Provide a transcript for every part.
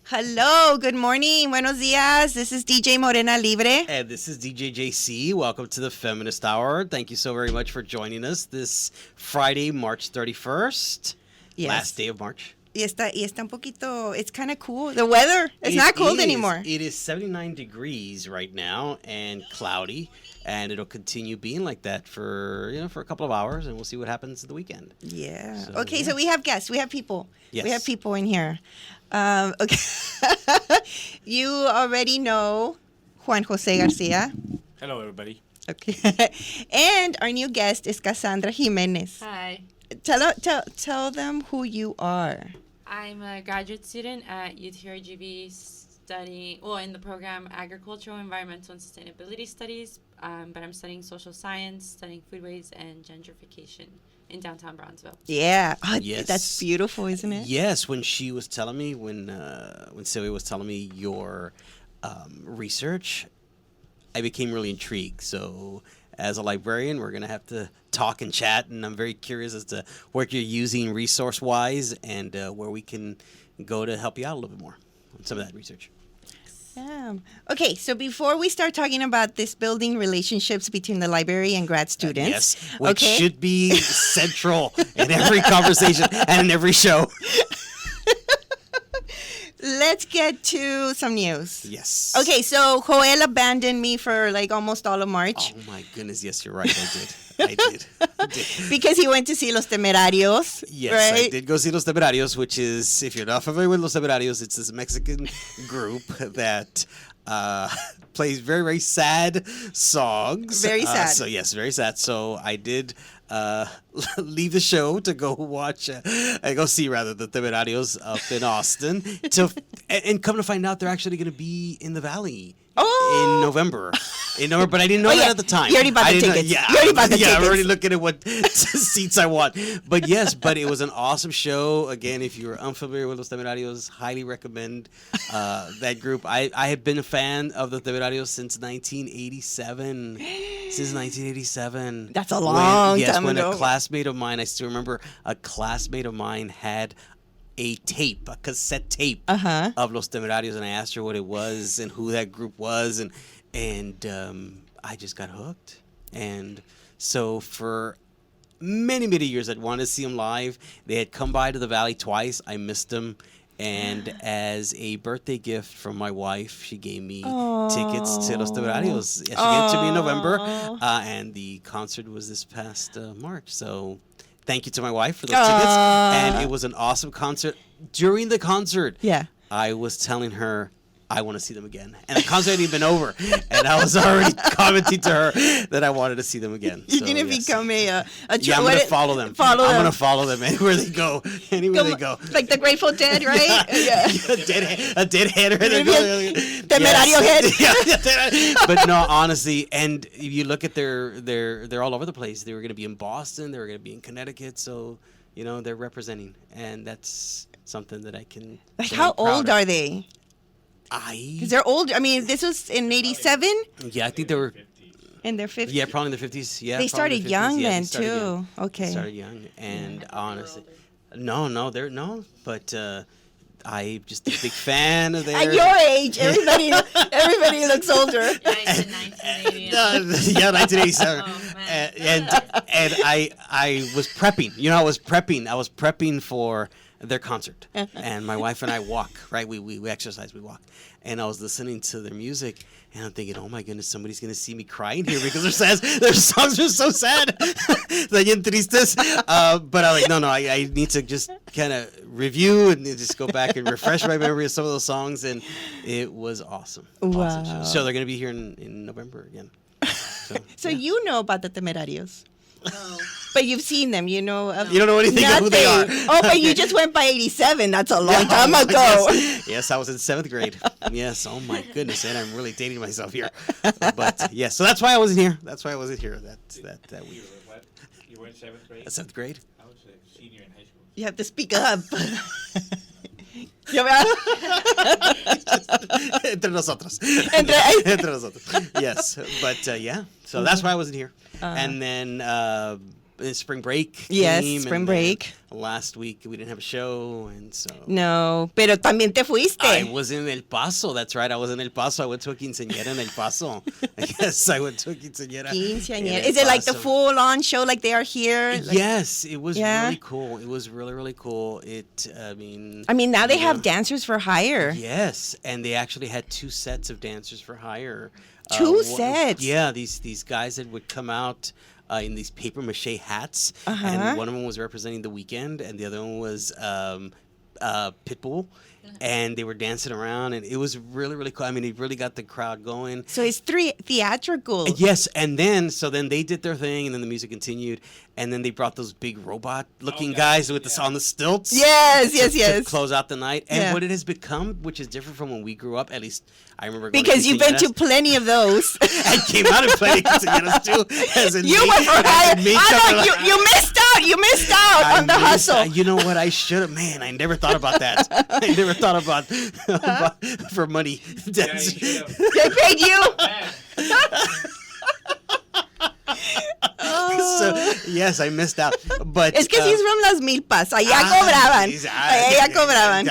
Hello, good morning, buenos dias. This is DJ Morena Libre. And this is DJ JC. Welcome to the Feminist Hour. Thank you so very much for joining us this Friday, March 31st. Yes. Last day of March. Y está un poquito, it's kind of cool. The weather, it's not cold anymore. It is 79 degrees right now and cloudy. And it'll continue being like that for a couple of hours, and we'll see what happens the weekend. Yeah. So we have guests. We have people. Yes. We have people in here. Okay. You already know Juan Jose Garcia. Hello, everybody. Okay. And our new guest is Cassandra Jimenez. Hi. Tell them who you are. I'm a graduate student at UTRGV studying, in the program Agricultural, Environmental, and Sustainability Studies, but I'm studying social science, studying foodways and gentrification in downtown Brownsville. Yeah. Oh, Yes. That's beautiful, isn't it? Yes, when she was telling me, when Sylvia was telling me your research, I became really intrigued. So as a librarian, we're going to have to talk and chat, and I'm very curious as to what you're using resource-wise and where we can go to help you out a little bit more on some of that research. Yeah. Okay, so before we start talking about this building relationships between the library and grad students, Yes, which should be central in every conversation and in every show. let's get to some news. Yes. Okay, so Joel abandoned me for like almost all of March. Oh my goodness, yes, you're right, I did. I did. Because he went to see Los Temerarios. Yes, right? I did go see Los Temerarios, which is, if you're not familiar with Los Temerarios, it's this Mexican group that plays very, very sad songs. Very sad. So, yes, very sad. So, I did leave the show to go watch, go see, rather, the Temerarios up in Austin. And come to find out, they're actually going to be in the Valley. In November. But I didn't know that at the time. You already bought the tickets. You already bought the tickets. I'm already looking at what seats I want. But yes, it was an awesome show. Again, if you're unfamiliar with Los Temerarios, highly recommend that group. I had been a fan of the Temerarios since 1987. Since 1987. That's a long time when ago. A classmate of mine, I still remember, a classmate of mine had a cassette tape of Los Temerarios, and I asked her what it was and who that group was, and I just got hooked. And so for many, many years, I'd wanted to see them live. They had come by to the Valley twice. I missed them. And as a birthday gift from my wife, she gave me tickets to Los Temerarios. Yeah, she gave it to me in November, and the concert was this past March. So thank you to my wife for those tickets. And it was an awesome concert. During the concert, I was telling her, I want to see them again. And the concert hadn't even been over. And I was already commenting to her that I wanted to see them again. You're going to become a I'm going to follow them. I'm going to follow them anywhere they go. Anywhere they go. Like the Grateful Dead, right? Yeah. A dead head. Temerario head. But no, honestly, and if you look at they're all over the place. They were going to be in Boston. They were going to be in Connecticut. So, they're representing. And that's something that I can. Like, how old are they? Because they're old. I mean, this was in 87? Yeah, I think they were in their 50s. Yeah, probably in their 50s. Yeah, they started young then, too. Young. Okay. They started young. And honestly, no, but I'm just a big fan of theirs. At your age, everybody looks older. Yeah, it's in 1980. Yeah, 1987. Oh, man. And I was prepping. I was prepping for their concert. And my wife and I walk, right? We exercise, we walk. And I was listening to their music, and I'm thinking, oh my goodness, somebody's going to see me crying here because they're sad. Their songs are so sad. Bien tristes. But I'm like, no, I need to just kind of review and just go back and refresh my memory of some of those songs. And it was awesome. Wow. Awesome show. So they're going to be here in November again. So you know about the Temerarios. No. But you've seen them, you don't know anything of who they are. Oh, but you just went by 87. That's a long time ago. Yes, I was in 7th grade. Yes, oh my goodness, and I'm really dating myself here. But yes, so that's why I wasn't here. That week. You were in 7th grade? 7th grade. I was a senior in high school. You have to speak up. Entre nosotros. Yes, but yeah. So that's why I wasn't here. And then spring break. Yes, came, spring and then break. Last week we didn't have a show, and so No, pero también te fuiste. I was in El Paso. That's right. I was in El Paso. I went to a quinceañera in El Paso. Yes, I went to a quinceañera. Quinceañera. in Is El it like the Paso. full-on show like they are here? Like, Yes, it was Yeah? really cool. It was really, really cool. I mean, now they you have know, dancers for hire. Yes, and they actually had 2 sets of dancers for hire. Two One- sets? Yeah, these guys that would come out in these paper mache hats, Uh-huh. and one of them was representing The Weeknd, and the other one was Pitbull, and they were dancing around, and it was really, really cool. I mean, it really got the crowd going. So it's theatrical. Yes, and then they did their thing, and then the music continued, and then they brought those big robot-looking guys with on the stilts. Yes, yes, to yes. close out the night, and Yeah. what it has become, which is different from when we grew up. At least I remember. Going Because you've been to quinceañeras. plenty of those. I came out and played quinceañeras too. As a You maid- went for as a hire. maid I know, couple. you missed out. You missed out I on the missed- hustle. You know what? I should have. Man, I never thought about that. I never thought about for money. Yeah, you should have. They paid you. So yes, I missed out. But Es que he's from Las Milpas. Allá cobraban. Allá cobraban.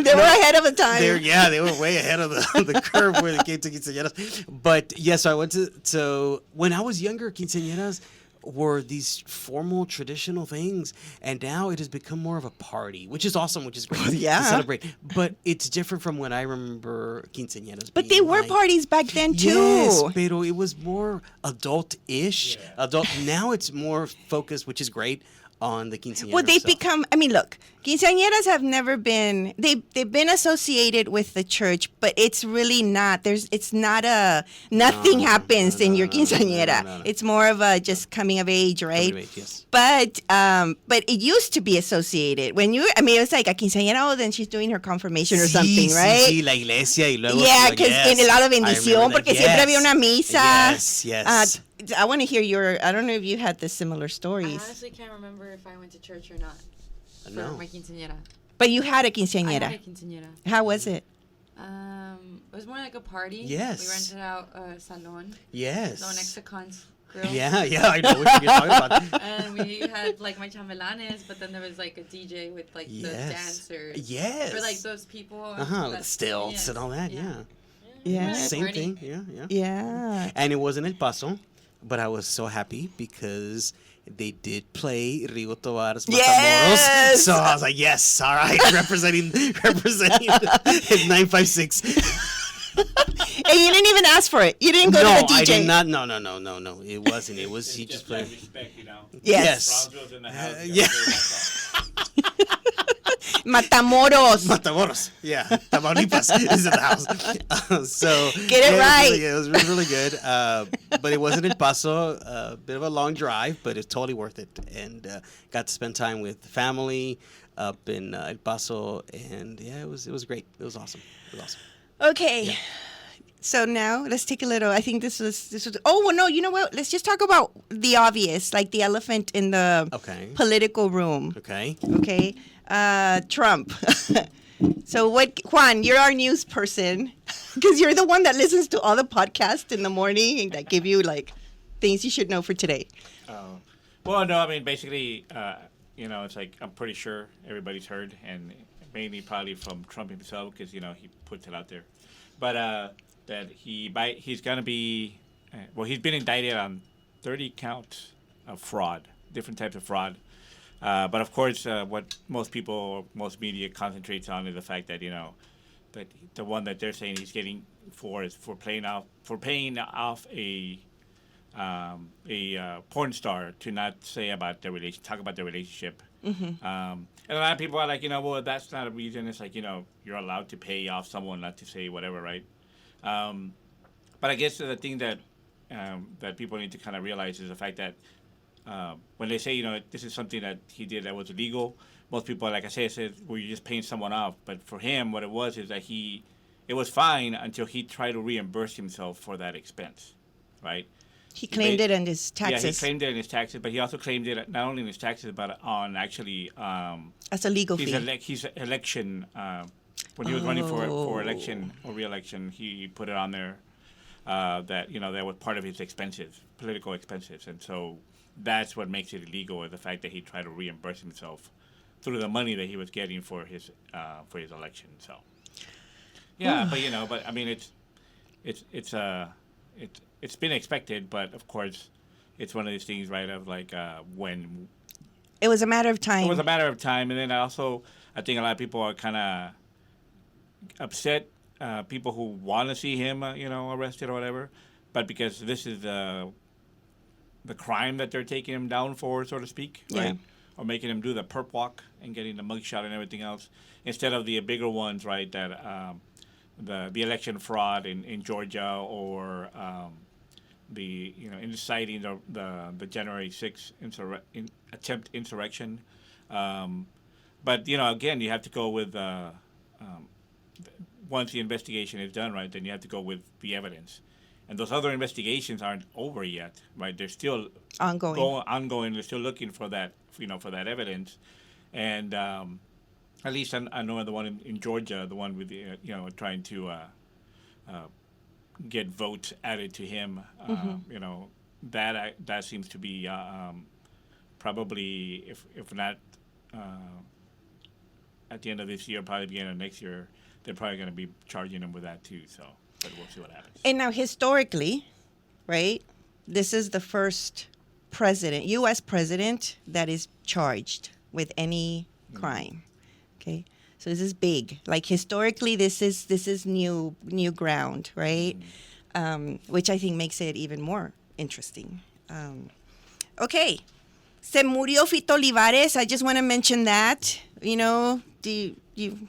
They were ahead of the time. They were way ahead of the curve when it came to quinceañeras. But yes, so I went to when I was younger, quinceañeras were these formal traditional things, and now it has become more of a party, which is awesome, which is great Yeah. to celebrate. But it's different from when I remember quinceañeras. But being they were like- parties back then too. Yes, pero it was more adult-ish. Yeah. Adult. Now it's more focused, which is great, on the quinceañera. Well, they've itself. become. I mean, look, quinceañeras have never been. They've been associated with the church, but it's really not. It's not a. Nothing happens in your quinceañera. no. It's more of a just coming of age, right? Coming of age, yes. But it used to be associated when you. I mean, it was like a quinceañera. Oh, then she's doing her confirmation or something, Sí, right? Sí, la iglesia y luego. Yeah, like, because yes, en el lado I bendición, remember porque that, siempre yes. había una misa. Yes, yes. I want to hear your. I don't know if you had the similar I stories, honestly can't remember if I went to church or not for No. my quinceañera. but you had a I quinceañera. had a quinceañera. How was it? It was more like a party. Yes. We rented out a salon. Yes. So next to Khan's Grill. Yeah, I know what you're talking about. And we had like my chambelanes, but then there was like a DJ with like the Yes. dancers. Yes. For like those people. With that- stilts yes, and all that, yeah. Yeah. Like Same party. thing, yeah. Yeah. And it was in El Paso, but I was so happy because they did play Rigo Tobar's Matamoros. Yes! So I was like, yes, all right, representing 956. And you didn't even ask for it. You didn't go No, to the DJ. I did not. No. It wasn't. It was, he just Just like played. respect, you know. Yes. Brownsville's in the house. yeah. Matamoros. Matamoros. Yeah. Tamaulipas is in the house. So Get it right. It was really good. But it wasn't El Paso. A bit of a long drive, but it's totally worth it. And got to spend time with family up in El Paso. And yeah, it was great. It was awesome. Okay. Yeah. So now let's take a little. I think this was. Oh well, no. You know what? Let's just talk about the obvious, like the elephant in the Okay. political room. Okay. Okay. Trump. So what, Juan? You're our news person because you're the one that listens to all the podcasts in the morning and that give you like things you should know for today. Well, no, I mean, basically, it's like I'm pretty sure everybody's heard, and mainly probably from Trump himself because, he puts it out there. But that he's going to be, he's been indicted on 30 counts of fraud, different types of fraud. But of course, what most media concentrates on is the fact that, that the one that they're saying he's getting is for paying off a porn star to not say about talk about their relationship. And a lot of people are like, well, that's not a reason. It's like, you're allowed to pay off someone not to say whatever, right? But I guess the thing that people need to kind of realize is the fact that when they say, this is something that he did that was illegal, most people, like I said, well, you're just paying someone off. But for him, what it was is that it was fine until he tried to reimburse himself for that expense, right? He claimed it in his taxes. Yeah, he claimed it in his taxes, but he also claimed it not only in his taxes, but on actually as a legal fee. his election. When he was running for election or re-election, he put it on there that that was part of his expenses, political expenses, and so that's what makes it illegal, is the fact that he tried to reimburse himself through the money that he was getting for his election. So, yeah, but I mean, it's been expected, but of course, it's one of these things, right? Of like when It was a matter of time. it was a matter of time, and then I think a lot of people are kind of upset. People who want to see him, arrested or whatever, but because this is the crime that they're taking him down for, so to speak, right? Yeah. Or making him do the perp walk and getting the mugshot and everything else, instead of the bigger ones, right? That the election fraud in Georgia, or inciting the January 6th attempt insurrection. But again, you have to go with once the investigation is done, right? Then you have to go with the evidence. And those other investigations aren't over yet, right? They're still Ongoing. Ongoing. They're still looking for that, for that evidence. And at least I know the one in Georgia, the one with the, trying to get votes added to him. That seems to be probably, if not at the end of this year, probably beginning of next year, they're probably going to be charging him with that too. So, but we'll see what happens. And now, historically, right, this is the first U.S. president that is charged with any crime. Okay, so this is big. Like, historically, this is new ground, right? Which I think makes it even more interesting. Okay, se murió Fito Olivares. I just want to mention that. Do you?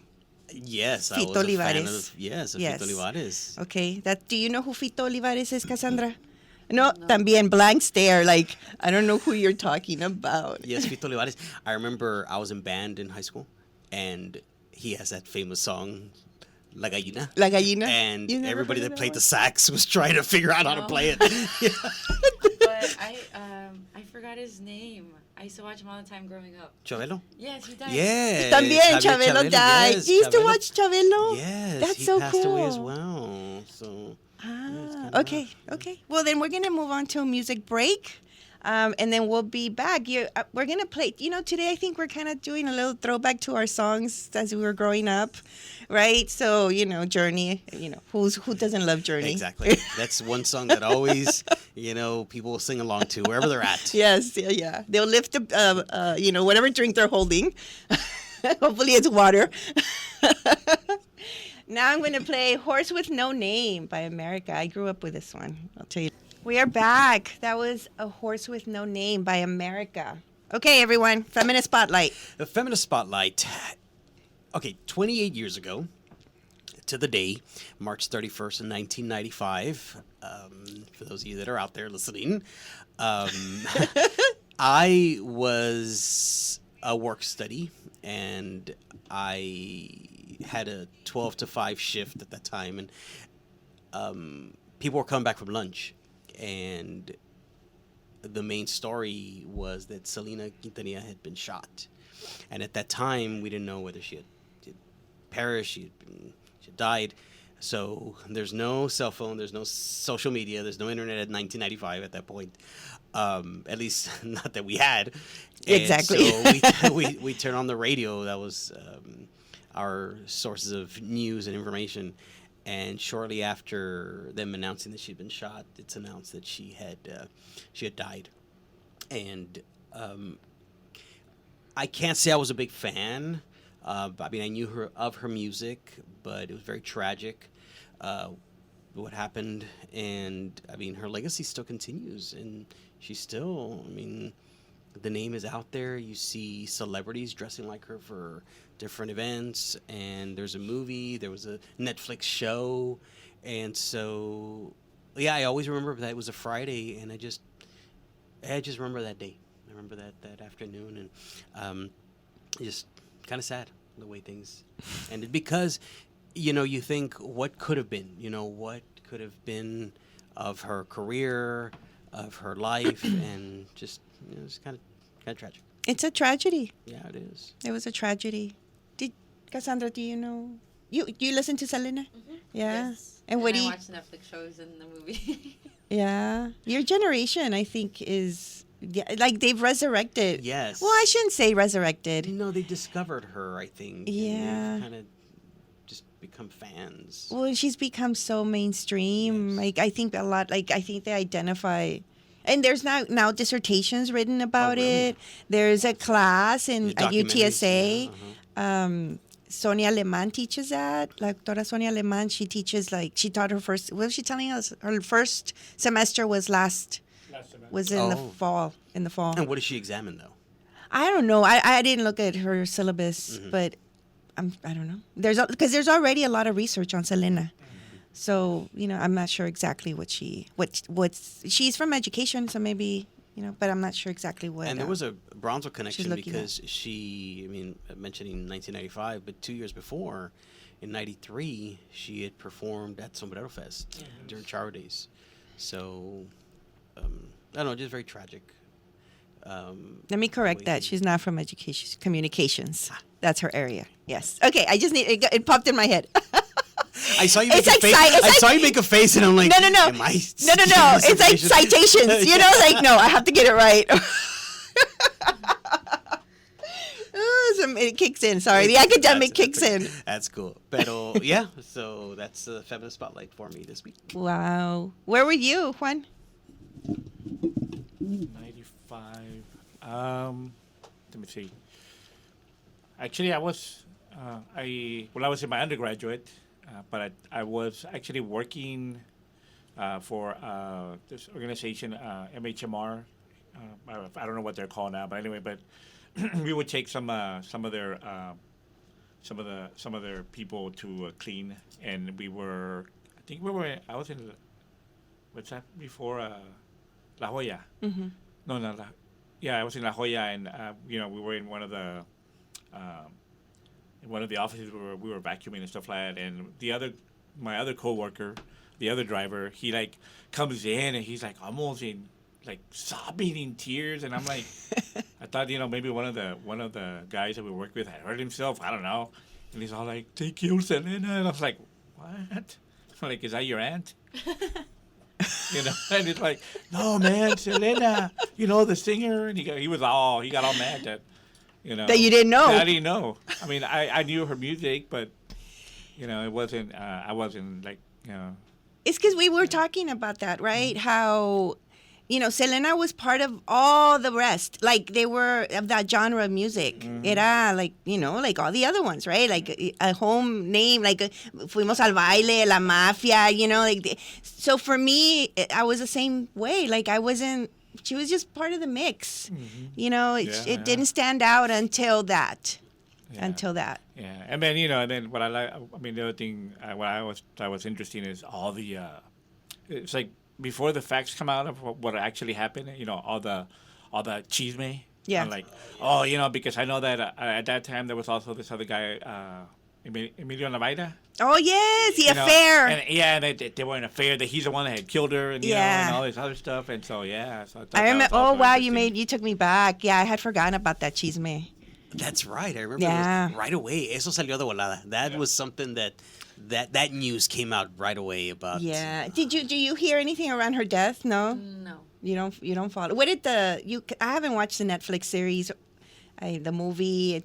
Yes, I Fito was a Olivares. fan of, yes. Fito Olivares. Okay, do you know who Fito Olivares is, Cassandra? No, también blank stare, like, I don't know who you're talking about. Yes, Fito Olivares. I remember I was in band in high school, and he has that famous song, La Gallina. La Gallina? And You never everybody heard that of played that the sax was trying to figure out how to No. play it. But I forgot his name. I used to watch him all the time growing up. Chabelo? Yes, he died. Yes. También Javier Chabelo died. yes, You used to Chabelo. watch Chabelo? Yes, That's he so passed cool. away as well. So it's kinda Okay. Well, then we're going to move on to a music break. And then we'll be back. We're going to play, today I think we're kind of doing a little throwback to our songs as we were growing up, right? So, Journey, who doesn't love Journey? Exactly. That's one song that always, people will sing along to wherever they're at. Yes, yeah. They'll lift up, whatever drink they're holding. Hopefully it's water. Now I'm going to play Horse with No Name by America. I grew up with this one, I'll tell you. We are back. That was A Horse with No Name by America. Okay, everyone, Feminist Spotlight. The Feminist Spotlight. Okay, 28 years ago, to the day, March 31st in 1995, for those of you that are out there listening, I was a work study, and I had a 12 to 5 shift at that time, and people were coming back from lunch, and the main story was that Selena Quintanilla had been shot. And at that time, we didn't know whether she had perished, she had died. So there's no cell phone, there's no social media, there's no internet at 1995 at that point. At least not that we had. And Exactly. so we turned on the radio. That was our sources of news and information. And shortly after them announcing that she'd been shot, it's announced that she had died. And I can't say I was a big fan. I mean, I knew of her music, but it was very tragic what happened. And I mean, her legacy still continues, and she's still. I mean, the name is out there. You see celebrities dressing like her for different events, and there's a movie, there was a Netflix show, and so yeah, I always remember that it was a Friday, and I just remember that day. I remember that afternoon, and just kind of sad the way things ended, because you think what could have been, what could have been of her career, of her life, and just it's kind of tragic. It's a tragedy. Yeah, it is. It was a tragedy. Cassandra, do you know? You listen to Selena? Mm-hmm. Yeah. Yes. And I watch Netflix shows and the movie. Yeah. Your generation, I think, is Yeah, like they've resurrected. Yes. Well, I shouldn't say resurrected. No, they discovered her, I think. Yeah. Kind of just become fans. Well, she's become so mainstream. Yes. Like I think a lot. Like I think they identify, and there's now dissertations written about really? it. There's a class at Documentaries, UTSA. yeah, Sonia Alemán teaches that. La doctora Sonia Alemán, she teaches she taught her first. What was she telling us? Her first semester was in the Oh. fall. In the fall. And what does she examine, though? I don't know. I didn't look at her syllabus, but I don't know. Because there's already a lot of research on Selena, so I'm not sure exactly what's she's from education, so maybe but I'm not sure exactly what. And there was a Bronzo connection looking because mentioning 1995, but 2 years before, in '93, she had performed at Sombrero Fest during Charo Days. So, I don't know, just very tragic. Let me correct that. She's not from education. She's communications. That's her area. Yes. Okay. I just it popped in my head. I saw you make a face. I saw you make a face, and I'm like, no. Am I No. It's like citations. No, I have to get it right. It kicks in. Sorry, the academic kicks in. That's cool. Pero yeah, so that's the feminist spotlight for me this week. Wow. Where were you, Juan? 95. Let me see. Actually, I was I was in my undergraduate, but I was actually working for this organization, MHMR. I don't know what they're called now, but anyway, but we would take some of their people to clean, and I was in what's that before La Jolla. Mm-hmm. No, I was in La Jolla, and we were in one of the offices where we were vacuuming and stuff like that. And my other coworker, the other driver, he like comes in and he's like almost in like sobbing in tears, and I'm like, I thought maybe one of the guys that we worked with had hurt himself. I don't know. And he's all like, "Take you, Selena," and I was like, "What?" I'm like, "Is that your aunt?" And it's like, "No, man, Selena, the singer." And he got all mad that, that you didn't know. I didn't know. I mean, I knew her music, but it wasn't. I wasn't like. It's because we were talking about that, right? How, Selena was part of all the rest. Like, they were of that genre of music. Era, like, like all the other ones, right? Like, a home name, like, Fuimos al Baile, La Mafia, so for me, I was the same way. Like, she was just part of the mix. It didn't stand out until that. Yeah. Until that. Yeah, and then what I like. I mean, the other thing what I was interested in is all the. It's like before the facts come out of what actually happened. All the chisme. Yeah. I'm like, because I know that at that time there was also this other guy, Emilio Navaira. Oh yes, the affair. And they were in an affair. That he's the one that had killed her, and and all this other stuff. And so I remember. Oh wow, you took me back. Yeah, I had forgotten about that chisme. That's right. I remember it was right away. Eso salió de volada. That was something that news came out right away about. Yeah. Do you hear anything around her death? No. No. You don't follow. What did I haven't watched the Netflix series, the movie.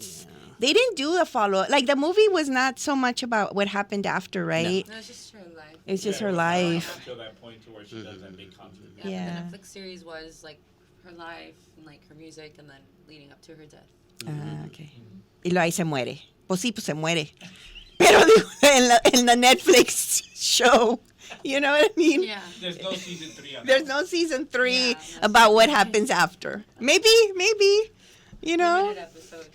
They didn't do a follow. Like the movie was not so much about what happened after, right? No, it's just her life. It's just her life. Until that point to where she does that big concert. Yeah. The Netflix series was like her life and like her music, and then leading up to her death. Ah, okay. Y luego ahí se muere. Pues sí, pues se muere. Pero en la Netflix show, you know what I mean? Yeah. There's no season 3 on There's no season 3 about what happens after. Maybe, Limited episode.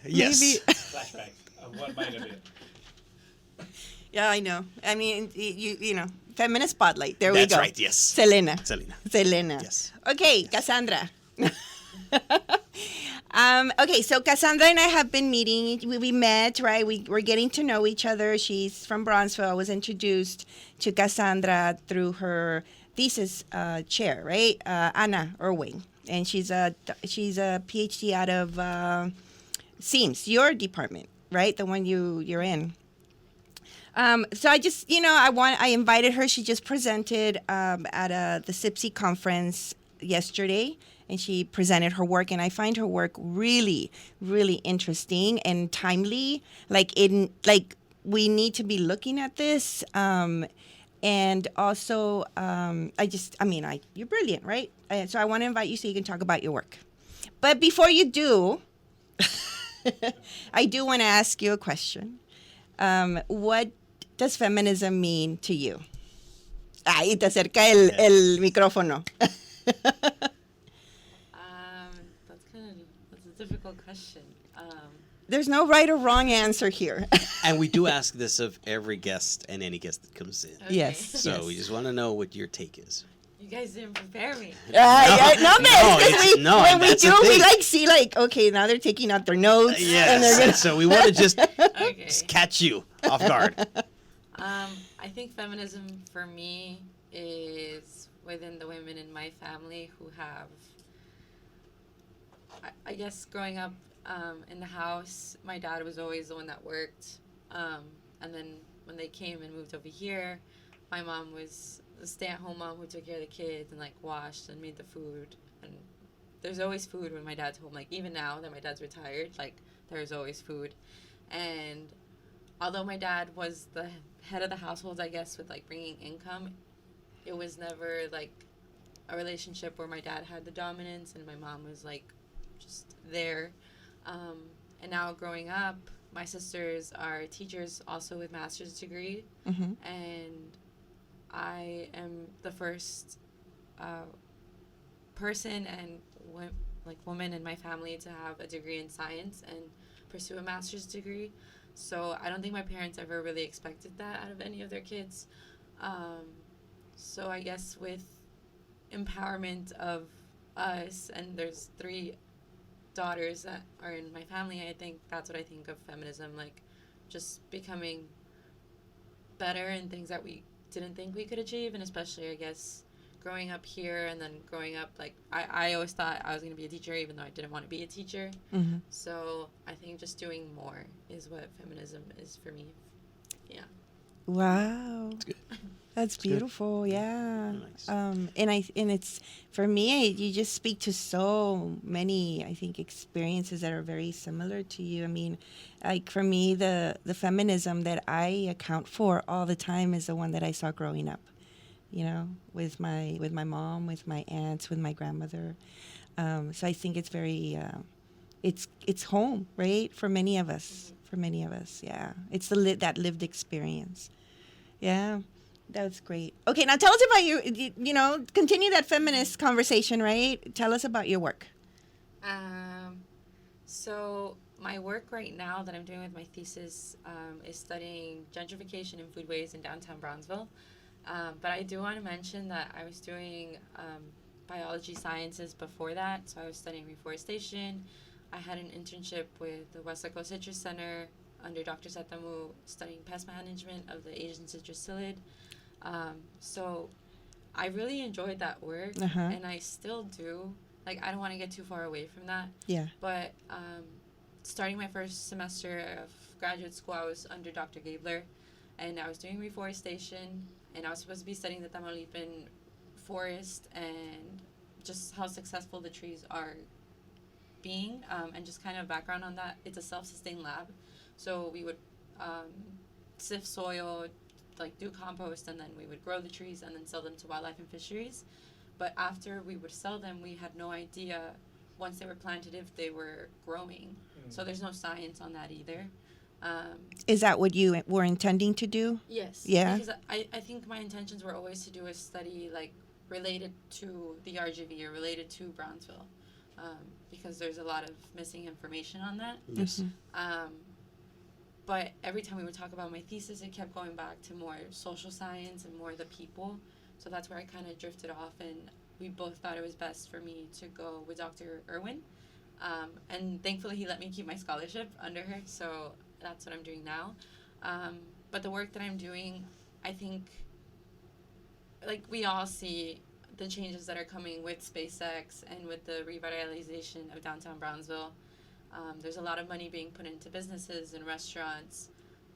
Yes. Maybe. Flashback of what might have been. Yeah, I know. I mean, feminist spotlight. There we That's go. right, yes. Selena. Selena. Yes. Okay, Cassandra. Okay, so Cassandra and I have been meeting. We met, right? We're getting to know each other. She's from Bronzeville. I was introduced to Cassandra through her thesis chair, right? Anna Irwing. And she's a PhD out of SEAMS, your department, right? The one you're in. So I just, I invited her. She just presented at the SIPSI conference yesterday, and she presented her work, and I find her work really, really interesting and timely. We need to be looking at this. And also, you're brilliant, right? So I want to invite you so you can talk about your work. But before you do, I do want to ask you a question. What does feminism mean to you? Ahí te acerca el micrófono. That's a difficult question. There's no right or wrong answer here. And we do ask this of every guest and any guest that comes in. Okay. Yes. So yes. we just want to know what your take is. You guys didn't prepare me. When we do, we see okay, now they're taking out their notes. Yes. And they're gonna... So we want to just Okay. catch you off guard. I think feminism for me is within the women in my family who have, I guess, growing up in the house, my dad was always the one that worked. And then when they came and moved over here, my mom was a stay-at-home mom who took care of the kids and washed and made the food. And there's always food when my dad's home. Even now that my dad's retired, there's always food. And although my dad was the head of the household, I guess, with bringing income, it was never a relationship where my dad had the dominance and my mom was just there. And now growing up, my sisters are teachers also with master's degree. Mm-hmm. And I am the first person and woman in my family to have a degree in science and pursue a master's degree. So I don't think my parents ever really expected that out of any of their kids. So I guess with empowerment of us, and there's 3 daughters that are in my family, I think that's what I think of feminism, just becoming better in things that we didn't think we could achieve. And especially, I guess, growing up here and then growing up, I always thought I was going to be a teacher even though I didn't want to be a teacher. Mm-hmm. So I think just doing more is what feminism is for me. Yeah. Wow. That's good. That's beautiful. Good. Yeah. Nice. And it's for me, you just speak to so many, I think, experiences that are very similar to you. I mean, for me, the feminism that I account for all the time is the one that I saw growing up. With my mom, with my aunts, with my grandmother. So I think it's very, it's home, right? For many of us. Yeah. It's that lived experience. Yeah. That's great. Okay, now tell us about continue that feminist conversation, right? Tell us about your work. So my work right now that I'm doing with my thesis is studying gentrification and foodways in downtown Brownsville. But I do want to mention that I was doing biology sciences before that. So I was studying reforestation. I had an internship with the West Coast Citrus Center under Dr. Setamu studying pest management of the Asian citrus psyllid. So I really enjoyed that work, and I still do. I don't want to get too far away from that. Yeah. But starting my first semester of graduate school, I was under Dr. Gabler, and I was doing reforestation, and I was supposed to be studying the Tamaulipan forest and just how successful the trees are being, and just kind of background on that. It's a self-sustained lab, so we would sift soil, do compost, and then we would grow the trees and then sell them to wildlife and fisheries. But after we would sell them, we had no idea once they were planted if they were growing. So there's no science on that either. Is that what you were intending to do? Yes. Yeah. Because I think my intentions were always to do a study related to the RGV or related to Brownsville, because there's a lot of missing information on that. Yes. But every time we would talk about my thesis, it kept going back to more social science and more the people. So that's where I kind of drifted off, and we both thought it was best for me to go with Dr. Irwin. And thankfully, he let me keep my scholarship under her, so that's what I'm doing now. But the work that I'm doing, I think, we all see the changes that are coming with SpaceX and with the revitalization of downtown Brownsville. There's a lot of money being put into businesses and restaurants,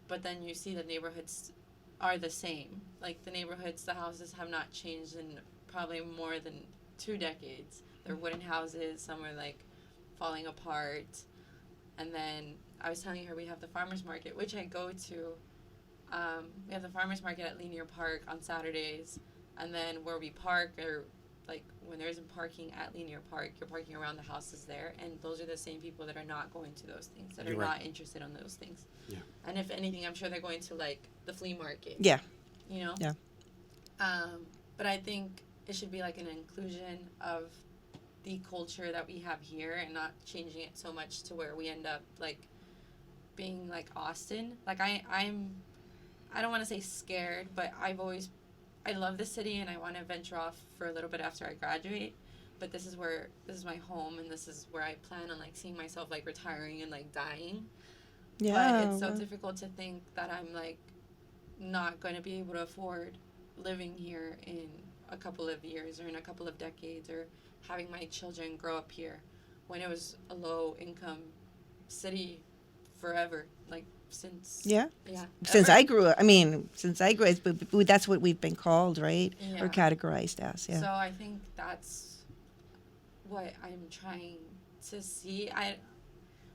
but then you see the neighborhoods are the same. The neighborhoods, the houses have not changed in probably more than 2 decades. They're wooden houses. Some are like falling apart. And then I was telling her we have the farmers market, which I go to. We have the farmers market at Linear Park on Saturdays, and then where we park, or like when there isn't parking at Linear Park, you're parking around the houses there, and those are the same people that are not going to those things, that are not interested in those things. Yeah. And if anything, I'm sure they're going to like the flea market. Yeah. You know. Yeah. But I think it should be like an inclusion of the culture that we have here, and not changing it so much to where we end up like being like Austin. Like I don't want to say scared, but I love the city, and I want to venture off for a little bit after I graduate. But this is my home, and this is where I plan on like seeing myself like retiring and like dying. Yeah. But it's so difficult to think that I'm like not going to be able to afford living here in a couple of years or in a couple of decades, or having my children grow up here, when it was a low income city forever, like since since I grew up. But that's what we've been called, right? Yeah. Or categorized as. Yeah. So I think that's what I'm trying to see.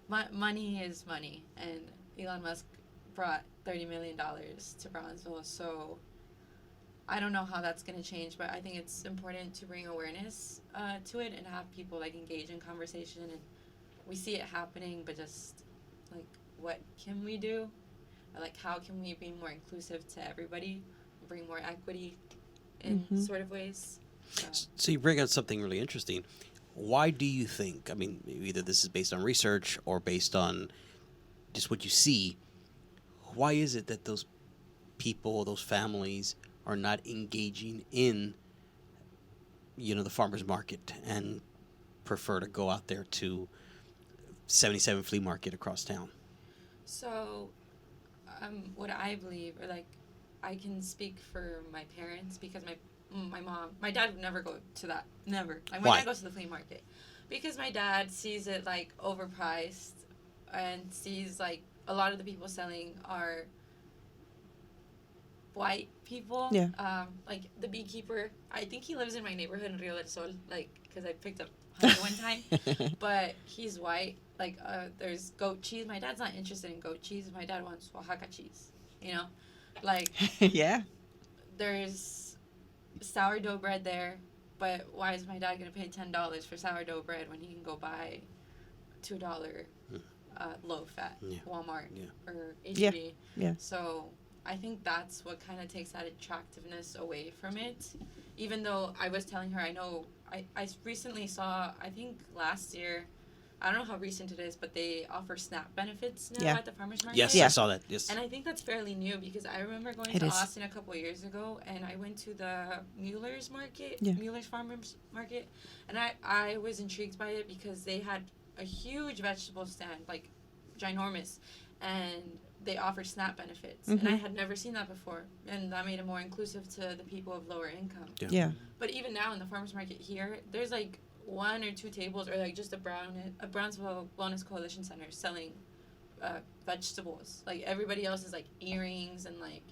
Money is money, and Elon Musk brought $30 million to Brownsville, so I don't know how that's going to change, but I think it's important to bring awareness to it and have people like engage in conversation, and we see it happening, but just like, what can we do? Or, like, how can we be more inclusive to everybody, bring more equity in sort of ways? So you bring out something really interesting. Why do you think, I mean, either this is based on research or based on just what you see, why is it that those people, those families, are not engaging in, the farmer's market and prefer to go out there to 77 flea market across town? So, what I believe, or like, I can speak for my parents, because my dad would never go to that. Never. Like, my Why? dad goes to the flea market because my dad sees it like overpriced, and sees like a lot of the people selling are white people. Yeah. Like the beekeeper, I think he lives in my neighborhood in Rio del Sol, like, because I picked up honey one time, but he's white. Like, there's goat cheese. My dad's not interested in goat cheese. My dad wants Oaxaca cheese, like, Yeah. there's sourdough bread there, but why is my dad gonna pay $10 for sourdough bread when he can go buy $2 loaf at Walmart or H-E-B? Yeah. So I think that's what kind of takes that attractiveness away from it. Even though I was telling her, I recently saw, I think last year, I don't know how recent it is, but they offer SNAP benefits now at the farmers market. Yes, I saw that. Yes. And I think that's fairly new, because I remember going It to is. Austin a couple of years ago, and I went to the Mueller's market, Yeah. Mueller's farmers market, and I was intrigued by it because they had a huge vegetable stand, like ginormous, and they offered SNAP benefits, and I had never seen that before, and that made it more inclusive to the people of lower income. Yeah. But even now in the farmers market here, there's like 1 or 2 tables, or like just a Brownsville Wellness Coalition Center selling vegetables. Like, everybody else is like earrings and like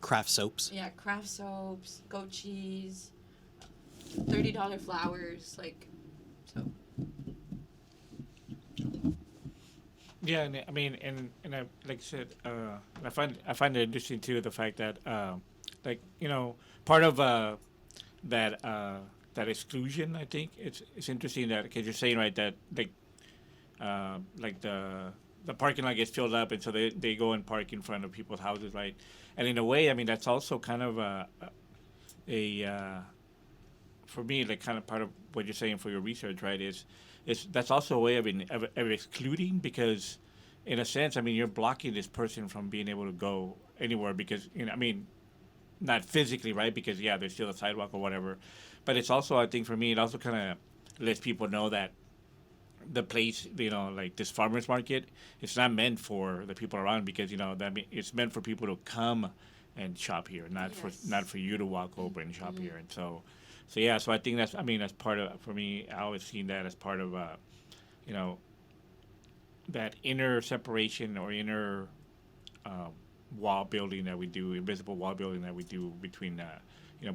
Craft soaps. Yeah, craft soaps, goat cheese, $30 flowers, like, so. Yeah, and I mean, and I, like I said, I find it interesting too, the fact that part of that exclusion, I think it's interesting that, because you're saying, right, that like the parking lot gets filled up, and so they go and park in front of people's houses, right? And in a way, I mean, that's also kind of for me, like, kind of part of what you're saying for your research, right? Is that's also a way of excluding, because in a sense, I mean, you're blocking this person from being able to go anywhere, because, I mean, not physically, right? Because there's still a sidewalk or whatever, but it's also, I think for me, it also kind of lets people know that the place, like this farmers market, it's not meant for the people around, because it's meant for people to come and shop here, not for you to walk over and shop here. And so I think that's part of, for me, I always seen that as part of that inner separation or inner wall building that we do, invisible wall building that we do between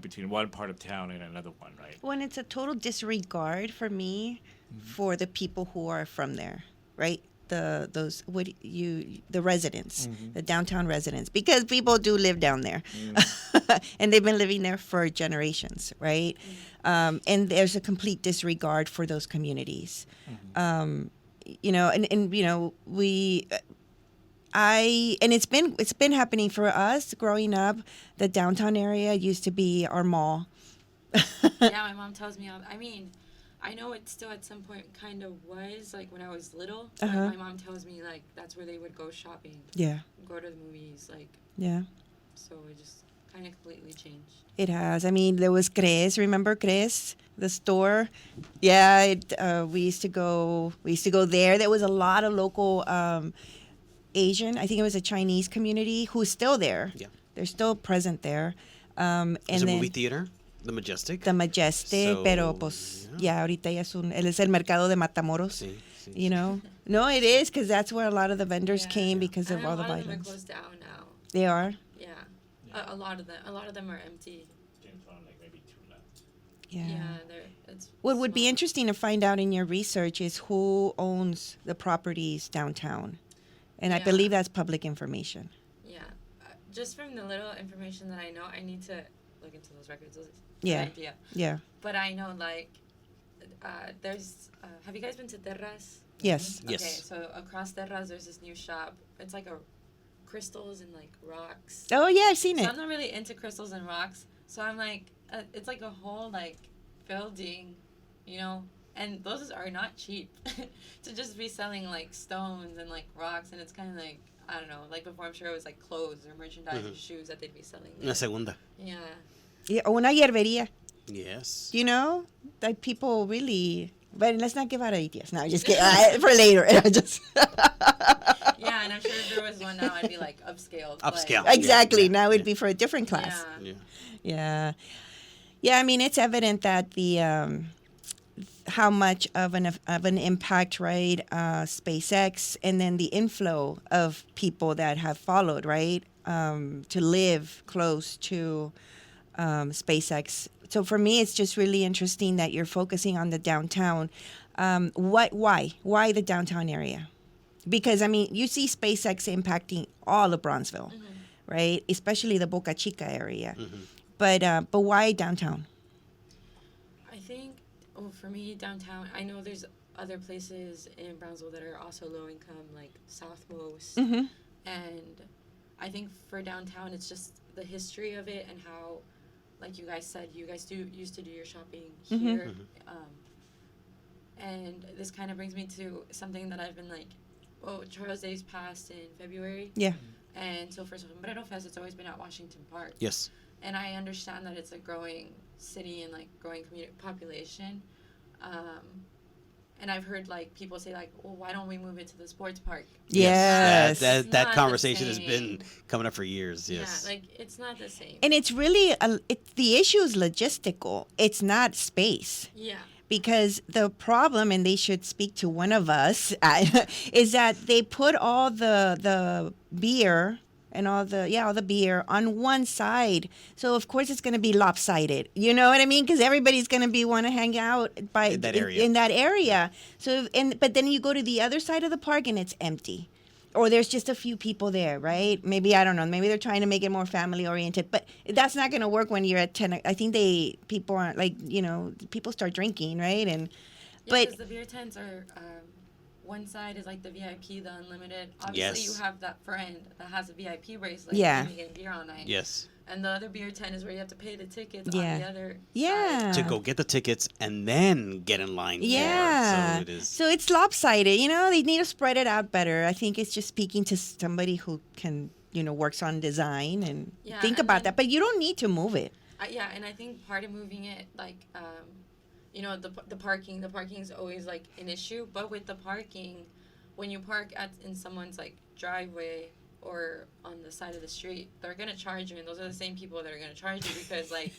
between one part of town and another one, right? When it's a total disregard for me, for the people who are from there, right? The residents, the downtown residents, because people do live down there, and they've been living there for generations, right? And there's a complete disregard for those communities, and it's been happening for us growing up. The downtown area used to be our mall. Yeah, my mom tells me. I mean, I know it still at some point kind of was like when I was little. Like, my mom tells me like that's where they would go shopping. Yeah. Go to the movies, like. Yeah. So it just kind of completely changed. It has. I mean, there was Cres. Remember Cres, the store? Yeah. We used to go there. There was a lot of local Asian. I think it was a Chinese community who's still there. Yeah. They're still present there. And There's a then movie theater, The Majestic. The Majestic, So, pero pues ya ahorita ya es el mercado de Matamoros. Sí, sí. You know? No, it is because that's where a lot of the vendors Yeah. came because of And all the a lot of them are violence. closed down now. They are? Yeah. A lot of them are empty. James Bond, like maybe 2 left. Yeah. It's What would be small. interesting to find out in your research is who owns the properties downtown. And I Yeah. believe that's public information. Yeah. Just from the little information that I know, I need to look into those records. It's Yeah. an idea. Yeah. But I know, like, there's. Have you guys been to Terras? Yes. Yes. Okay, so across Terras, there's this new shop. It's like crystals and like rocks. Oh, yeah, I've seen So it. I'm not really into crystals and rocks. So I'm like, it's like a whole like building, you know. And those are not cheap to just be selling like stones and like rocks. And it's kind of like, I don't know, like before I'm sure it was like clothes or merchandise or shoes that they'd be selling there. Una segunda. Yeah. Yeah, una hierbería. Yes. You know, that people really. But let's not give out ideas. No, just get for later. Just Yeah, and I'm sure if there was one now, I'd be like upscale. Upscale. Like, exactly. Yeah, Now it'd yeah. be for a different class. yeah. Yeah. Yeah. I mean, it's evident that the how much of an impact, right? SpaceX, and then the inflow of people that have followed, right? To live close to SpaceX. So for me, it's just really interesting that you're focusing on the downtown. Why the downtown area? Because I mean, you see SpaceX impacting all of Bronzeville, right? Especially the Boca Chica area. But why downtown? I think, for me, downtown, I know there's other places in Brownsville that are also low income, like Southmost. And I think for downtown, it's just the history of it and how, like you guys said, you guys used to do your shopping here. And this kind of brings me to something that I've been like, Charles Day's passed in February. Yeah. And so for Sombrero Fest, it's always been at Washington Park. Yes. And I understand that it's a growing city and like growing community population. And I've heard like people say like, well, why don't we move it to the sports park? Yes. That It's not the conversation has same. been coming up for years. Yes. Yeah, like it's not the same. And it's really the issue is logistical. It's not space. Yeah. Because the problem, and they should speak to one of us, is that they put all the beer and all the beer on one side. So of course it's going to be lopsided. You know what I mean? Because everybody's going to want to hang out In that area. In that area. So but then you go to the other side of the park and it's empty. Or there's just a few people there, right? Maybe, I don't know, maybe they're trying to make it more family oriented, but that's not going to work when you're at 10. I think people aren't like, people start drinking, right? And Yeah, but because the beer tents are, one side is like the VIP, the unlimited. Obviously, Yes. you have that friend that has a VIP bracelet. Yeah. And you get beer all night. Yes. And the other beer tent is where you have to pay the tickets Yeah. on the other Yeah. To go get the tickets and then get in line. yeah. For it. So it is. So it's lopsided, they need to spread it out better. I think it's just speaking to somebody who can, works on design and Yeah, think and about then- that. But you don't need to move it. Yeah, and I think part of moving it, like, the parking is always, like, an issue. But with the parking, when you park in someone's, like, driveway or on the side of the street, they're gonna charge you, and those are the same people that are gonna charge you because like,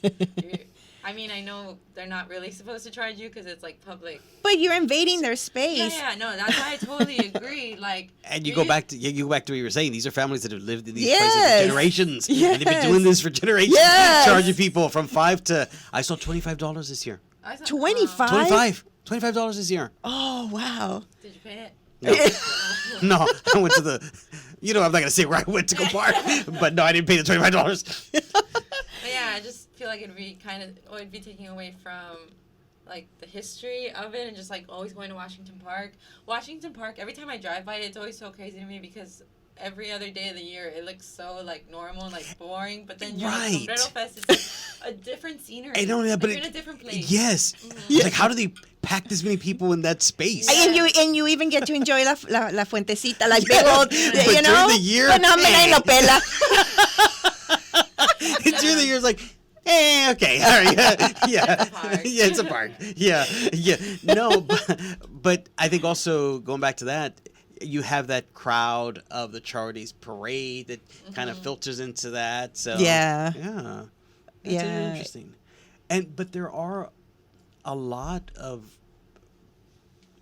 I mean, I know they're not really supposed to charge you because it's like public. But you're invading their space. Yeah, no, that's why I totally agree. Like, And you go back to what you were saying. These are families that have lived in these Yes. places for generations, and they've been doing this for generations. Yes. Charging people from $5 to I saw $25 this year. I thought, 25? $25 this year. Oh, wow. Did you pay it? No, I went to the. I'm not gonna say where I went to go park, but no, I didn't pay the $25. But yeah, I just feel like it'd be taking away from like the history of it and just like always going to Washington Park. Washington Park, every time I drive by it, it's always so crazy to me because every other day of the year it looks so like normal and like boring, but then you're Right. Sombrero Fest, it's like a different scenery. I don't know, but you're in a different place. Yes, it's like how do they pack this many people in that space? And you even get to enjoy la fuentecita, like big old, But you know. during the year, But no, me nadie lo pela. During the year, it's like, okay, all right, yeah, park. yeah, it's a park, yeah. No, but I think also going back to that, you have that crowd of the Charities parade that kind of filters into that. So Yeah. That's Yeah. interesting. But there are a lot of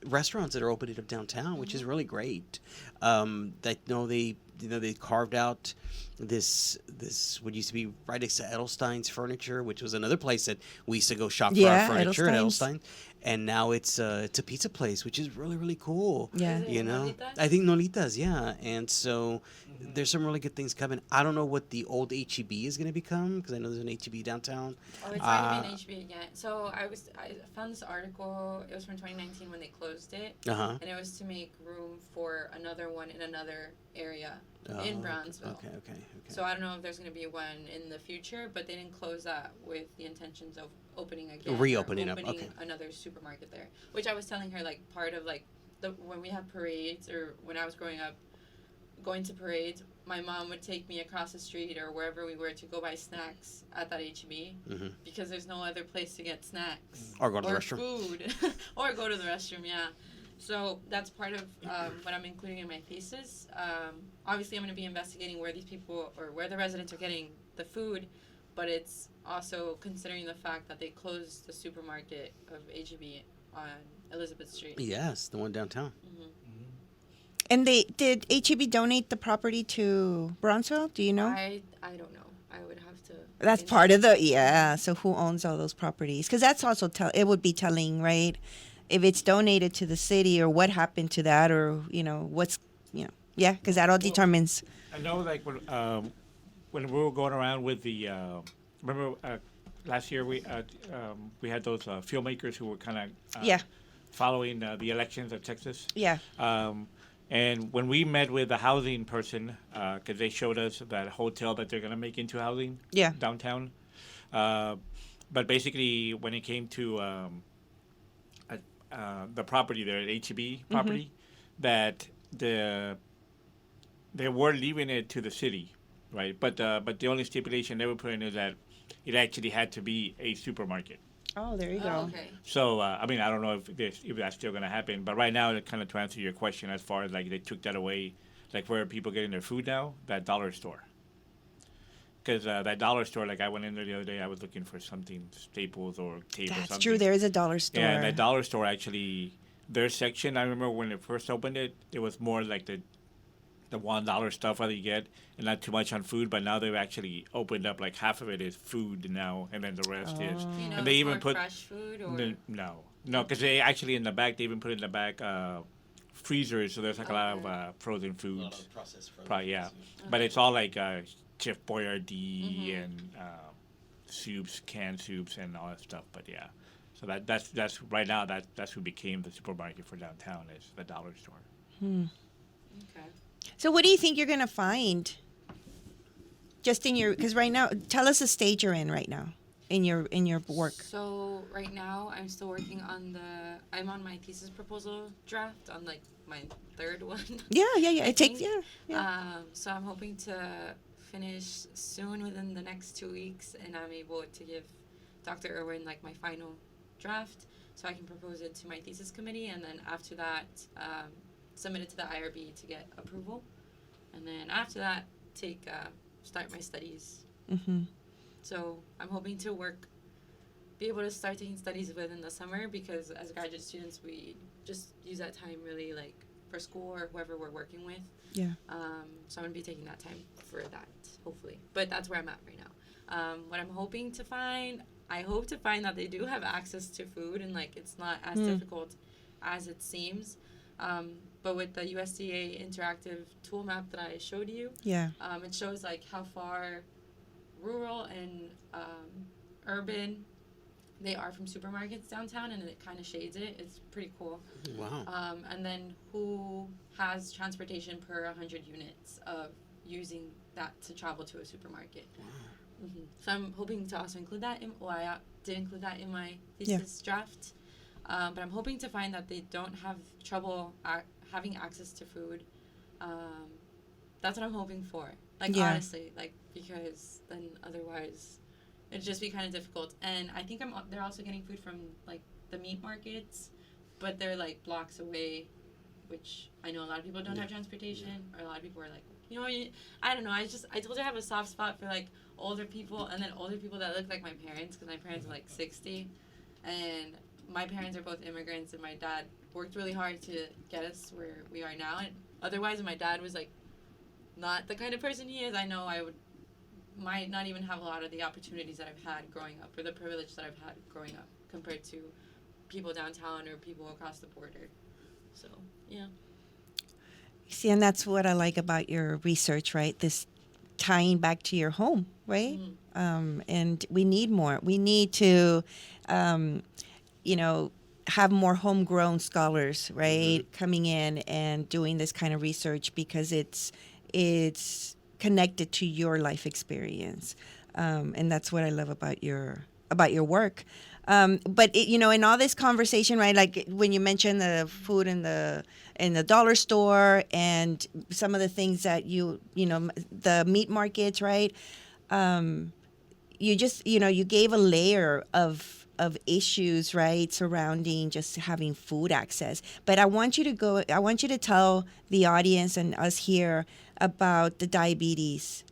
restaurants that are opening up downtown, which is really great. They carved out this what used to be right next to Edelstein's Furniture, which was another place that we used to go shop for our furniture at Edelstein. And now it's a pizza place, which is really, really cool. Yeah. Is it You know, Nolitas? I think Nolitas, yeah. And so there's some really good things coming. I don't know what the old HEB is going to become because I know there's an HEB downtown. Oh, it's not even HB again. So I found this article. It was from 2019 when they closed it, Uh-huh. and it was to make room for another one in another area in Brownsville. Okay. So I don't know if there's going to be one in the future, but they didn't close that with the intentions of opening again. or Reopening up, opening okay. another supermarket there. Which I was telling her, like, part of, like, when we have parades or when I was growing up, going to parades, my mom would take me across the street or wherever we were to go buy snacks at that HEB because there's no other place to get snacks. Or go to the restroom. Food. Or go to the restroom, yeah. So that's part of what I'm including in my thesis. Obviously, I'm going to be investigating where these people or where the residents are getting the food, but it's also considering the fact that they closed the supermarket of HEB on Elizabeth Street. Yes, the one downtown. And did HEB donate the property to Brownsville? Do you know? I don't know. I would have to. That's part of so who owns all those properties? Because that's also it would be telling, right? If it's donated to the city or what happened to that or, what's, because that all determines. I know, like, when we were going around with the, remember last year we had those filmmakers who were kind of following the elections of Texas. Yeah. And when we met with the housing person, because they showed us that hotel that they're going to make into housing downtown. But basically, when it came to the property there, at HEB property, that they were leaving it to the city, right? But the only stipulation they were putting is that it actually had to be a supermarket. Oh, there you go. Oh, okay. So, I mean, I don't know if that's still going to happen. But right now, kind of to answer your question, as far as, like, they took that away, like, where are people getting their food now? That dollar store. Because that dollar store, like, I went in there the other day, I was looking for something, Staples or tape or something. That's true. There is a dollar store. Yeah, and that dollar store actually, their section, I remember when it first opened it was more like the $1 stuff that you get, and not too much on food. But now they've actually opened up, like, half of it is food now, and then the rest is. Do you know And they it's even more put fresh food or? No, because they actually in the back they even put in the back freezers, so there's like a lot of frozen foods. Processed Yeah, but it's all like Chef Boyardee and soups, canned soups, and all that stuff. But yeah, so that's right now that's who became the supermarket for downtown is the dollar store. Okay. So what do you think you're going to find? Just in your, because right now, tell us the stage you're in right now in your work. So right now I'm still working on I'm on my thesis proposal draft on like my third one. Yeah. It takes, think. yeah. So I'm hoping to finish soon within the next 2 weeks, and I'm able to give Dr. Irwin like my final draft so I can propose it to my thesis committee, and then after that submit it to the IRB to get approval. and then after that, start my studies. Mm-hmm. So I'm hoping to be able to start taking studies within the summer, because as graduate students, we just use that time really like for school or whoever we're working with. Yeah. So I'm going to be taking that time for that, hopefully. But that's where I'm at right now. What I'm hoping to find, I hope to find that they do have access to food, and like it's not as difficult as it seems. But with the USDA interactive tool map that I showed you, Yeah. it shows like how far rural and urban they are from supermarkets downtown, and it kind of shades it. It's pretty cool. Wow. And then who has transportation per 100 units of using that to travel to a supermarket. Wow. Mm-hmm. So I'm hoping to also include that I did include that in my thesis draft. But I'm hoping to find that they don't have trouble having access to food. That's what I'm hoping for. Like, honestly, like, because then otherwise it'd just be kind of difficult. And I think they're also getting food from, like, the meat markets, but they're, like, blocks away, which I know a lot of people don't have transportation, or a lot of people are like, you know, I don't know. I told you I have a soft spot for, like, older people, and then older people that look like my parents, because my parents are, like, 60, and my parents are both immigrants, and my dad worked really hard to get us where we are now. And otherwise, if my dad was, like, not the kind of person he is, I know I might not even have a lot of the opportunities that I've had growing up, or the privilege that I've had growing up, compared to people downtown or people across the border. So, yeah. See, and that's what I like about your research, right? This tying back to your home, right? Mm-hmm. And we need more. We need to, have more homegrown scholars, right, coming in and doing this kind of research, because it's connected to your life experience, and that's what I love about your work. But in all this conversation, right? Like when you mentioned the food in the dollar store and some of the things that the meat markets, right? You just you gave a layer of issues, right, surrounding just having food access. But I want you to tell the audience and us here about the diabetes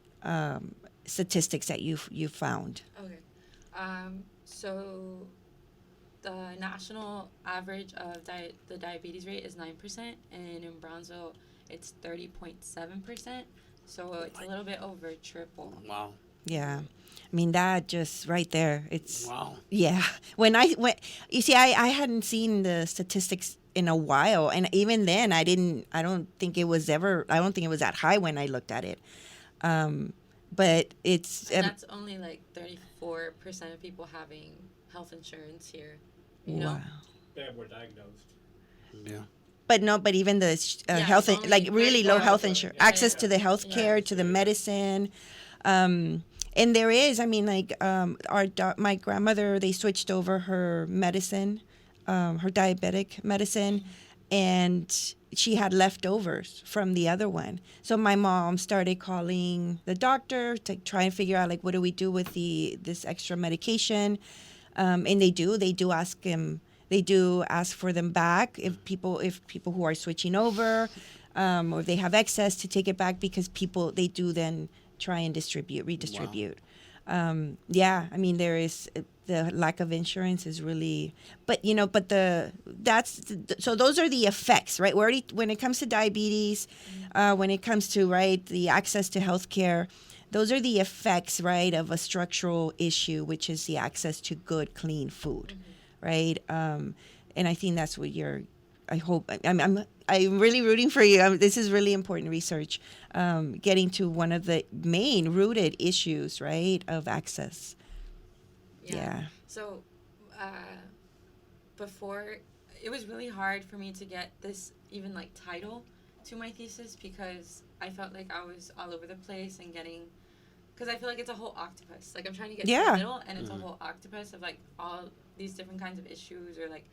statistics that you found. Okay. So the national average of the diabetes rate is 9%, and in Brownsville it's 30.7%. So it's a little bit over triple. Wow. Yeah. I mean, that just right there, it's... Wow. Yeah. When you see, I hadn't seen the statistics in a while, and even then I don't think it was that high when I looked at it. But it's... And that's only like 34% of people having health insurance here, you know? They were diagnosed. Yeah. But even the health, like really low health insurance, access to the health care, to the medicine. And there is, I mean, like my grandmother, they switched over her medicine, her diabetic medicine, and she had leftovers from the other one. So my mom started calling the doctor to try and figure out, like, what do we do with this extra medication? And they do ask him. They do ask for them back if people who are switching over, or if they have excess, to take it back, because they do then try and redistribute. Wow. I mean, there is the lack of insurance is really, so those are the effects, right? When it comes to diabetes, when it comes to, right, the access to healthcare, those are the effects, right, of a structural issue, which is the access to good, clean food, right? And I think that's what I'm really rooting for you. This is really important research, getting to one of the main rooted issues, right, of access. Yeah. So before, it was really hard for me to get this even like title to my thesis, because I felt like I was all over the place and because I feel like it's a whole octopus. Like I'm trying to get to the middle, and it's a whole octopus of like all these different kinds of issues, or like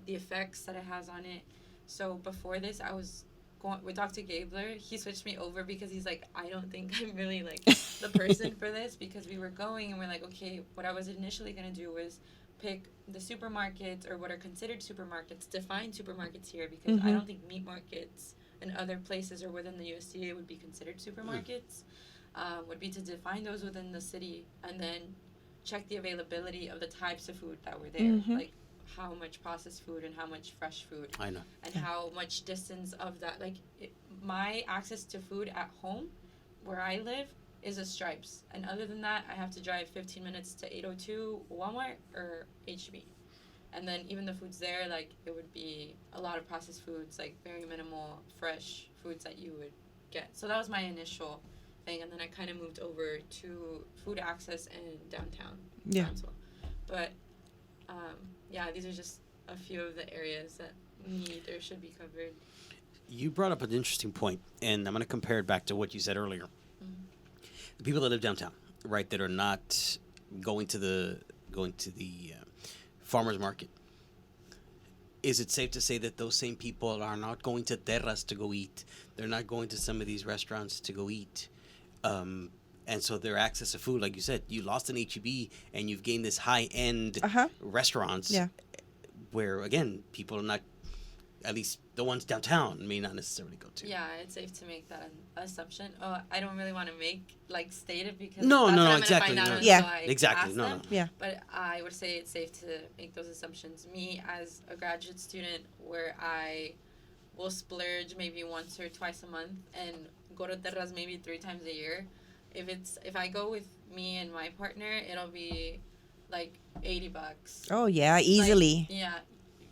the effects that it has on it. So before this, I was going with Dr. Gabler. He switched me over because he's like, I don't think I'm really like the person for this, because we were going and we're like, okay, what I was initially going to do was pick the supermarkets, or what are considered supermarkets, define supermarkets here, because I don't think meat markets in other places or within the USDA would be considered supermarkets, would be to define those within the city and then check the availability of the types of food that were there, like how much processed food and how much fresh food. I know. And how much distance of that, like my access to food at home where I live is a Stripes, and other than that I have to drive 15 minutes to 802 Walmart or HB. And then even the foods there, like it would be a lot of processed foods, like very minimal fresh foods that you would get. So that was my initial thing, and then I kind of moved over to food access in downtown Brownsville. But these are just a few of the areas that need or should be covered. You brought up an interesting point, and I'm going to compare it back to what you said earlier. The people that live downtown, right, that are not going to the farmers market. Is it safe to say that those same people are not going to terras to go eat? They're not going to some of these restaurants to go eat. And so their access to food, like you said, you lost an HEB and you've gained this high-end restaurants where, again, people are not, at least the ones downtown, may not necessarily go to. Yeah, it's safe to make that an assumption. Oh, I don't really want to state it because no, exactly. Exactly. But I would say it's safe to make those assumptions. Me, as a graduate student, where I will splurge maybe once or twice a month and go to terras maybe 3 times a year. If I go with me and my partner, it'll be like $80. Oh yeah, easily.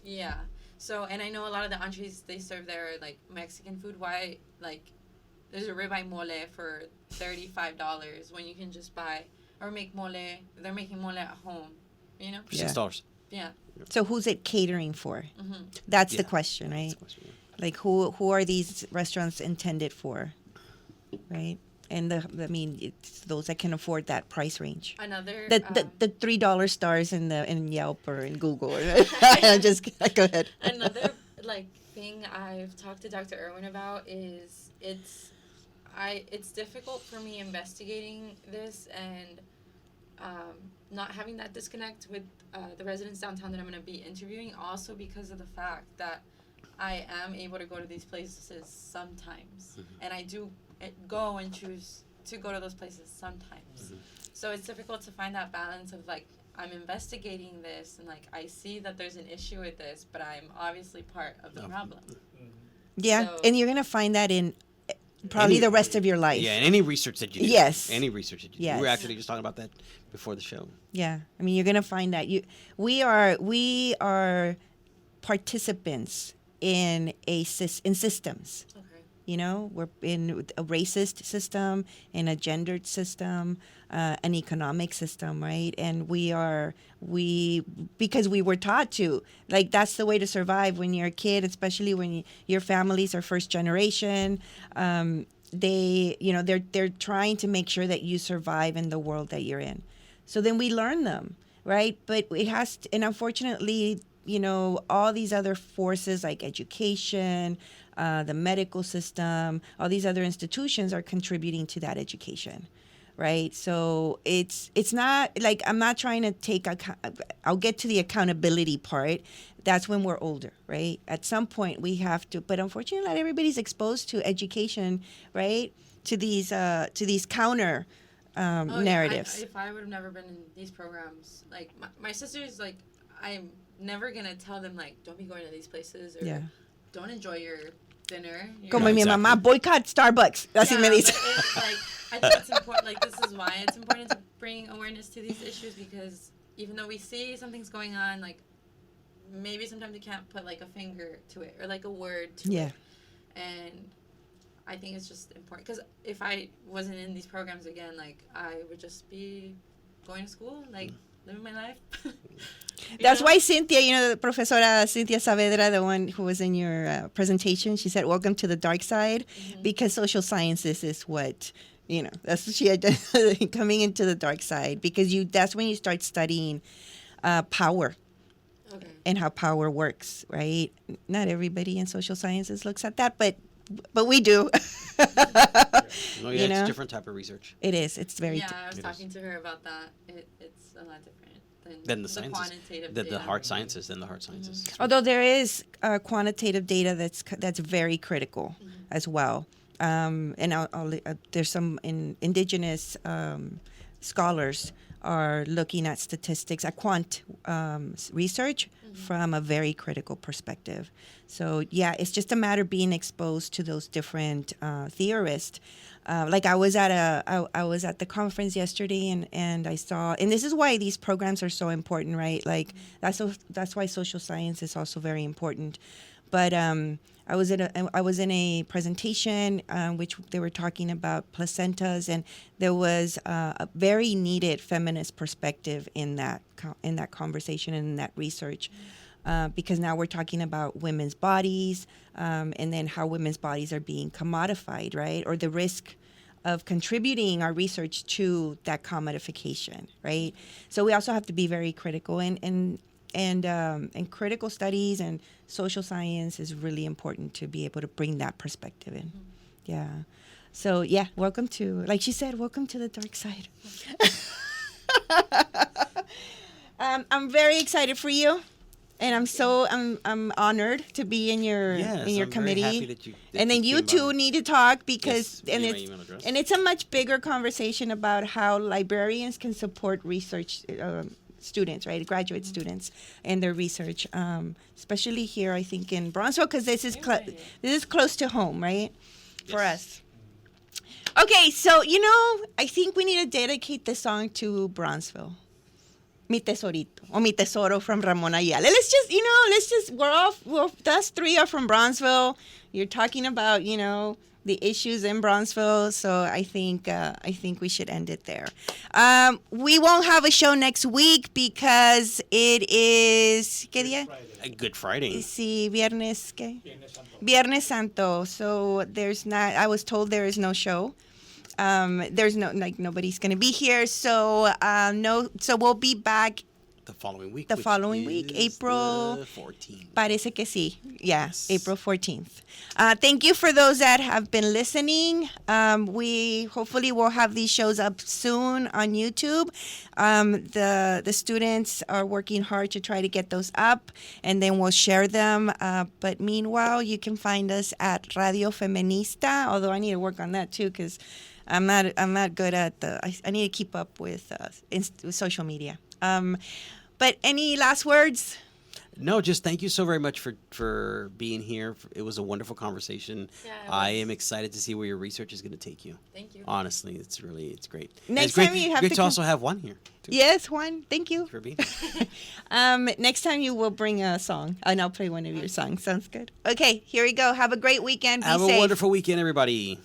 Yeah. So, and I know a lot of the entrees they serve there are like Mexican food. Why, like, there's a ribeye mole for $35 when you can just buy or make mole. They're making mole at home, you know? For $6. Yeah. So who's it catering for? That's the question, right? Like who are these restaurants intended for, right? And it's those that can afford that price range. Another the $3 stars in Yelp or in Google. Just go ahead. Another thing I've talked to Dr. Irwin about is it's difficult for me investigating this and not having that disconnect with the residents downtown that I'm going to be interviewing. Also because of the fact that I am able to go to these places sometimes, and I do go and choose to go to those places sometimes. So it's difficult to find that balance of I'm investigating this and I see that there's an issue with this, but I'm obviously part of the problem. Yeah, so, and you're gonna find that in probably the rest of your life. Yeah, and any research that you do. Yes. Any research that you do. Yes. We were actually just talking about that before the show. Yeah, I mean you're gonna find that we are participants in systems. You know, we're in a racist system, in a gendered system, an economic system, right? And because we were taught to, that's the way to survive when you're a kid, especially when your families are first generation. They're trying to make sure that you survive in the world that you're in. So then we learn them, right? But it has to, and unfortunately, all these other forces like education, the medical system, all these other institutions are contributing to that education, right? So it's not I'm not trying to I'll get to the accountability part. That's when we're older, right? At some point we have to, but unfortunately not everybody's exposed to education, right? To these counter narratives. If I would have never been in these programs, my sisters, I'm never gonna tell them don't be going to these places or don't enjoy your dinner. Como mi mamá, boycott Starbucks. Así me dice. I think it's important. This is why it's important to bring awareness to these issues, because even though we see something's going on, maybe sometimes you can't put a finger to it or a word to it. And I think it's just important because if I wasn't in these programs again, I would just be going to school, living my life. That's why Cynthia, Professora Cynthia Saavedra, the one who was in your presentation, she said, welcome to the dark side, because social sciences is what, that's what she had coming into the dark side, because that's when you start studying power and how power works, right? Not everybody in social sciences looks at that, but we do. It's a different type of research. It is. It's very I was talking to her about that. It's a lot different. Than the sciences. quantitative The data. hard sciences. Than the hard sciences. Although there is quantitative data that's very critical as well. And there's some indigenous scholars are looking at statistics, at quant research from a very critical perspective. So yeah, it's just a matter of being exposed to those different theorists. Like I was at the conference yesterday, and I saw, and this is why these programs are so important, right? Like that's why social science is also very important. But I was in a presentation which they were talking about placentas, and there was a very needed feminist perspective in that conversation and in that research. Because now we're talking about women's bodies, and then how women's bodies are being commodified, right? Or the risk of contributing our research to that commodification, right? So we also have to be very critical, and critical studies and social science is really important to be able to bring that perspective in. Yeah. So yeah, welcome to, like she said, welcome to the dark side. I'm very excited for you. And I'm honored to be in your committee. Very happy that and then you two need to talk because yes, and it's a much bigger conversation about how librarians can support research students, right, graduate students in their research, especially here I think in Bronzeville, because this is close to home, right, for us. Okay, so I think we need to dedicate this song to Bronzeville. Mi Tesorito, or Mi Tesoro from Ramon Ayala. Us three are from Bronzeville. You're talking about, the issues in Bronzeville, so I think we should end it there. We won't have a show next week because it is, ¿qué día? Good Friday. Sí, viernes, ¿qué? Viernes Santo. So I was told there is no show. There's nobody's going to be here. So, so we'll be back the following week. April the 14th. Parece que sí. Yeah, Yes. April 14th. Thank you for those that have been listening. We hopefully will have these shows up soon on YouTube. The students are working hard to try to get those up, and then we'll share them. But meanwhile, you can find us at Radio Feminista, although I need to work on that too, because I'm not good at I need to keep up with social media. But any last words? No, just thank you so very much for being here. It was a wonderful conversation. Yeah, I am excited to see where your research is going to take you. Thank you. Honestly, it's great. Next And it's time you have great to to also have Juan here. Too. Yes, Juan. Thank you. Thanks for being here. Next time you will bring a song, and I'll play one of your songs. Sounds good. Okay, here we go. Have a great weekend. Be Have safe. a wonderful weekend, everybody.